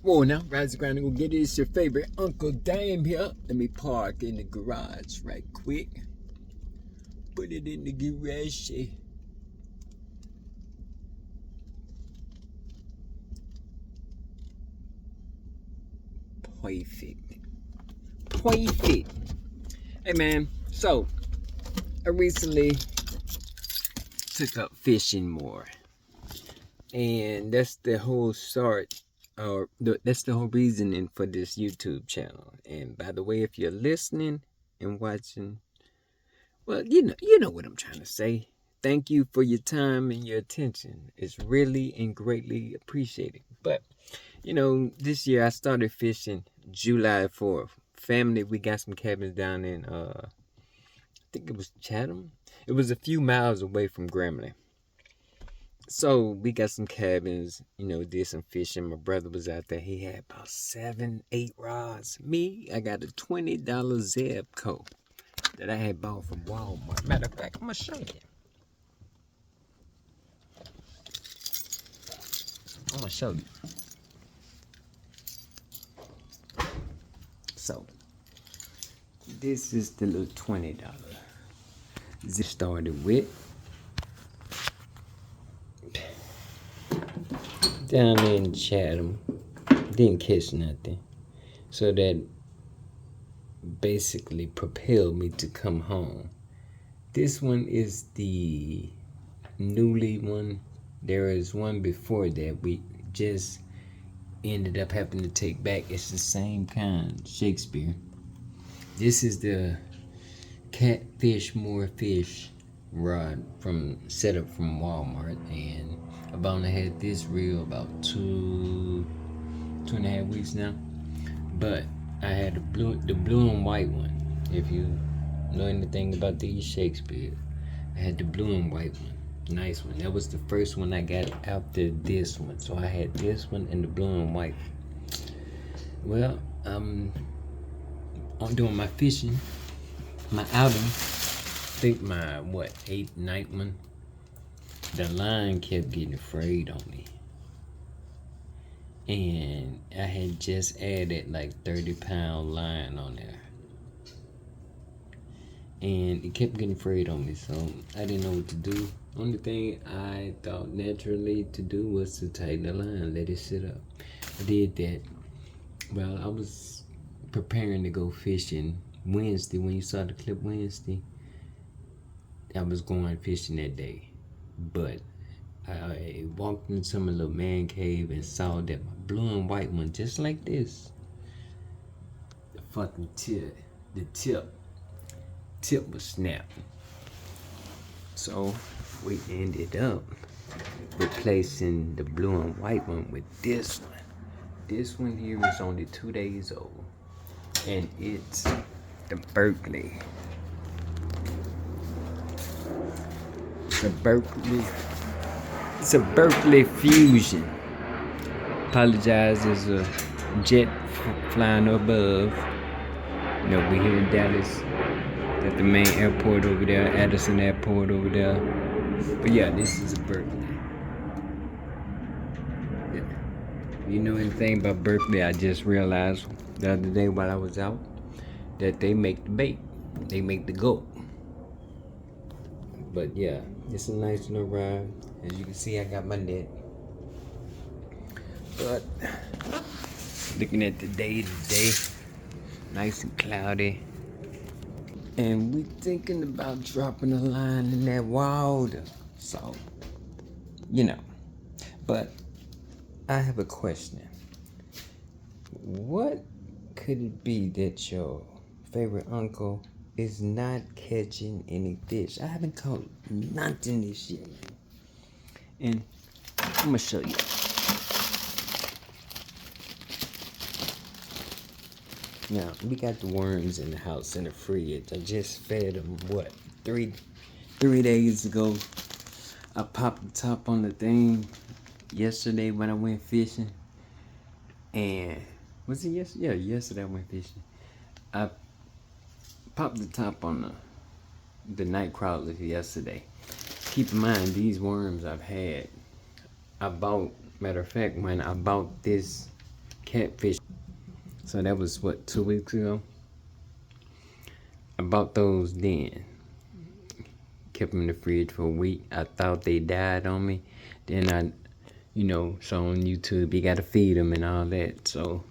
Whoa, now, rise the ground and go get it. It's your favorite Uncle Dame here. Let me park in the garage right quick. Put it in the garage. Perfect. Hey, man. So, I recently took up fishing more. And that's the whole start, or that's the whole reasoning for this YouTube channel. And by the way, if you're listening and watching, well, you know what I'm trying to say. Thank you for your time and your attention. It's really and greatly appreciated. But this year I started fishing July 4th. Family, we got some cabins down in I think it was Chatham. It was a few miles away from Grambling. So we got some cabins, did some fishing. My brother was out there. He had about 7, 8 rods. Me, I got a $20 Zebco that I had bought from Walmart. Matter of fact, I'm going to show you. So, this is the little $20 Zeb started with. Down there in Chatham, didn't catch nothing, so that basically propelled me to come home. This one is the newly one. There is one before that we just ended up having to take back. It's the same kind, Shakespeare. This is the Catfish More Fish rod set up from Walmart, and I've only had this reel about 2.5 weeks now. But I had the blue and white one. If you know anything about these Shakespeare, I had the blue and white one. Nice one. That was the first one I got after this one. So I had this one and the blue and white. Well, I'm doing my fishing, my outing. I think my 8th, 9th one. The line kept getting afraid on me. And I had just added like 30-pound line on there. And it kept getting frayed on me, so I didn't know what to do. Only thing I thought naturally to do was to tighten the line, let it sit up. I did that. Well, I was preparing to go fishing Wednesday. When you saw the clip Wednesday, I was going fishing that day. But I walked into my little man cave and saw that my blue and white one, just like this, the tip was snapped. So we ended up replacing the blue and white one with this one. This one here is only 2 days old, and it's the Berkley. It's a Berkley Fusion. Apologize, there's a jet flying above. We're here in Dallas. At the main airport over there, Addison Airport over there. But yeah, this is a Berkley. Yeah. You know anything about Berkley? I just realized the other day while I was out that they make the bait. They make the goat. But yeah, it's a nice little ride. As you can see, I got my net. But looking at the day today, nice and cloudy. And we thinking about dropping a line in that water. So, But I have a question. What could it be that your favorite uncle is not catching any fish? I haven't caught nothing this year. And I'm going to show you. Now, we got the worms in the house in the fridge. I just fed them, 3 days ago. I popped the top on the thing yesterday when I went fishing. And, was it yesterday? Yeah, yesterday I went fishing. I popped the top on the night crawler yesterday. Keep in mind, these worms I bought, matter of fact, when I bought this catfish. So that was what, 2 weeks ago? I bought those then. Kept them in the fridge for a week. I thought they died on me. Then I, saw on YouTube you gotta feed them and all that. So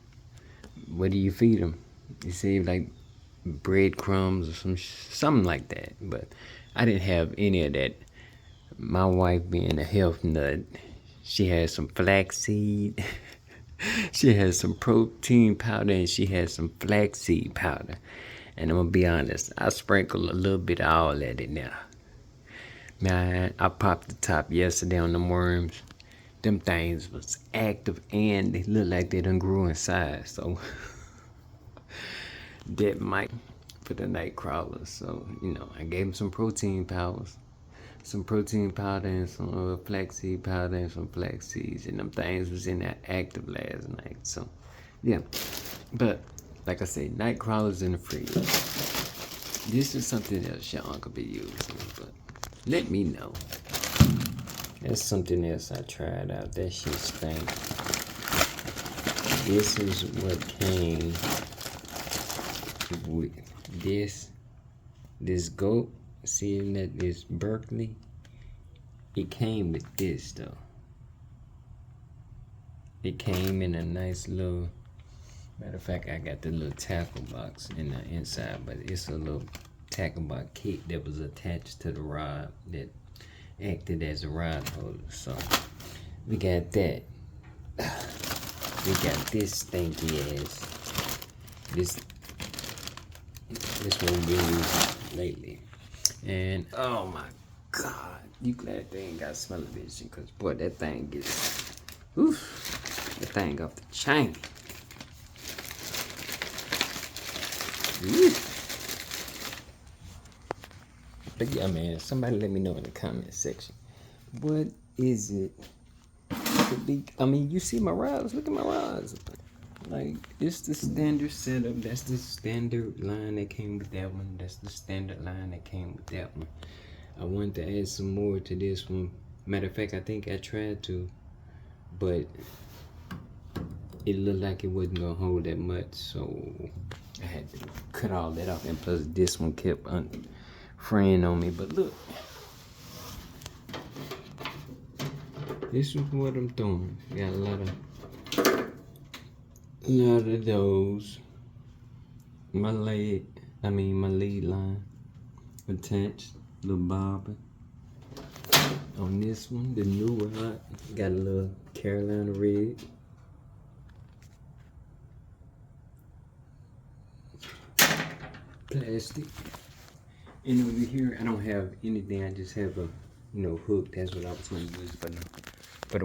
what do you feed them? You say like breadcrumbs or something like that. But I didn't have any of that. My wife, being a health nut, she had some flaxseed. She had some protein powder and she had some flaxseed powder. And I'm gonna be honest, I sprinkled a little bit of all that in there. Man, I popped the top yesterday on them worms. Them things was active and they look like they done grew in size. So that might for the night crawlers. So, I gave them some protein powders. Some protein powder and some flaxseed powder and some flax seeds. And them things was in there active last night. So, yeah. But, like I say, night crawlers in the fridge. This is something else Sean could be using. But let me know. That's something else I tried out. That shit stank. This is what came with this goat. Seeing that this Berkeley, it came with this though. It came in a nice little, matter of fact, I got the little tackle box in the inside, but it's a little tackle box kit that was attached to the rod that acted as a rod holder. So we got that. We got this stinky ass. This one we been using lately. And oh my God, you glad they ain't got smell-o-vision, cause boy, that thing gets, that thing off the chain. But yeah, man, somebody let me know in the comment section. What is it to be? I mean, you see my rods. Look at my rods. Like, it's the standard setup. That's the standard line that came with that one. That's the standard line that came with that one. I wanted to add some more to this one. Matter of fact, I think I tried to, but it looked like it wasn't gonna hold that much, so I had to cut all that off. And plus, this one kept fraying on me. But look, this is what I'm doing. Got a lot of those. My lead line attached, little bobber. On this one, the new rod, got a little Carolina red. Plastic. And over here, I don't have anything. I just have a, hook. That's what I was going to use for the